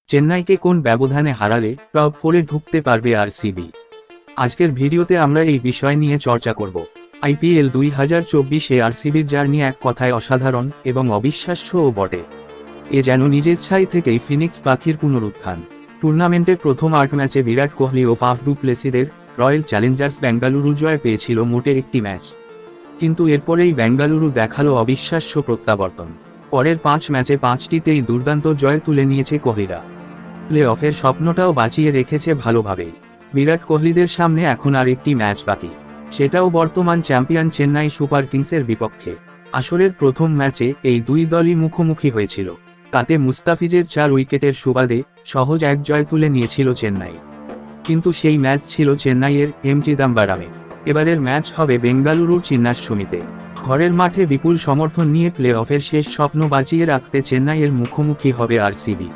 চেন্নাইকে কোন ব্যবধানে হারালে টপ 4-এ ঢুকতে পারবে আরসিবি? আজকের ভিডিওতে আমরা এই বিষয় নিয়ে চর্চা করব। আইপিএল 2024-এ আরসিবির জার্নি এক কথায় অসাধারণ এবং অবিশ্বাস্যও বটে। এ যেন নিজের ছাই থেকেই ফিনিক্স পাখির পুনরুত্থান। টুর্নামেন্টের প্রথম 8 ম্যাচে বিরাট কোহলি ও ফাফ ডু প্লেসিদের রয়্যাল চ্যালেঞ্জার্স বেঙ্গালুরু জয় পেয়েছিল মোটে একটি ম্যাচ, কিন্তু এরপরেই বেঙ্গালুরু দেখালো অবিশ্বাস্য প্রত্যাবর্তন। পরের 5 ম্যাচে 5টিতেই দুর্দান্ত জয় তুলে নিয়েছে কোহলিরা। প্লে অফের স্বপ্নটাও বাঁচিয়ে রেখেছে ভালোভাবেই। বিরাট কোহলিদের সামনে এখন আর একটি ম্যাচ বাকি, সেটাও বর্তমান চ্যাম্পিয়ন চেন্নাই সুপার কিংসের বিপক্ষে। আসরের প্রথম ম্যাচে এই দুই দলই মুখোমুখি হয়েছিল, তাতে মুস্তাফিজের 4 উইকেটের সুবাদে সহজ এক জয় তুলে নিয়েছিল চেন্নাই। কিন্তু সেই ম্যাচ ছিল চেন্নাইয়ের এম চিদাম্বারামে। এবারের ম্যাচ হবে বেঙ্গালুরুর চিন্নাস্বামীতে। ঘরের মাঠে বিপুল সমর্থন নিয়ে প্লে অফের শেষ স্বপ্ন বাঁচিয়ে রাখতে চেন্নাইয়ের মুখোমুখি হবে আরসিবি।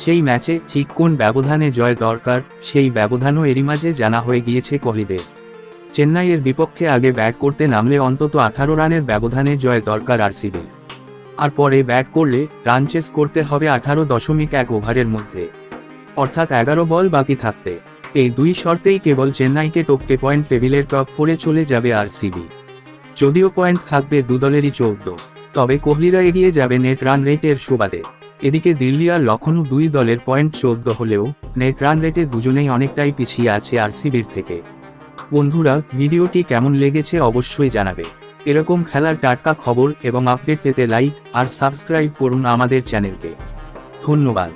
সেই ম্যাচে ঠিক কোন ব্যবধানে জয় দরকার, সেই ব্যবধানও এরই মাঝে জানা হয়ে গিয়েছে কোহলিদের। চেন্নাইয়ের বিপক্ষে আগে ব্যাট করতে নামলে অন্তত 18 রানের ব্যবধানে জয় দরকার আরসিবি, আর পরে ব্যাট করলে রান চেস করতে হবে 18.1 ওভারের মধ্যে, অর্থাৎ 11 বল বাকি থাকতে। এই দুই শর্তেই কেবল চেন্নাইকে টপকে পয়েন্ট টেবিলের টপ 4-এ চলে যাবে আরসিবি। যদিও পয়েন্ট থাকবে দু দলেরই 14, তবে কোহলিরা এগিয়ে যাবে নেট রান রেটের সুবাদে। এদিকে দিল্লি আর লখনউ দুই দলের পয়েন্ট 14 হলেও নেট রান রেটে দুজনেই অনেকটাই পিছিয়ে আছে আরসিবির থেকে। বন্ধুরা, ভিডিওটি কেমন লেগেছে অবশ্যই জানাবে। এরকম খেলার টাটকা খবর এবং আপডেট পেতে লাইক আর সাবস্ক্রাইব করুন আমাদের চ্যানেলকে। ধন্যবাদ।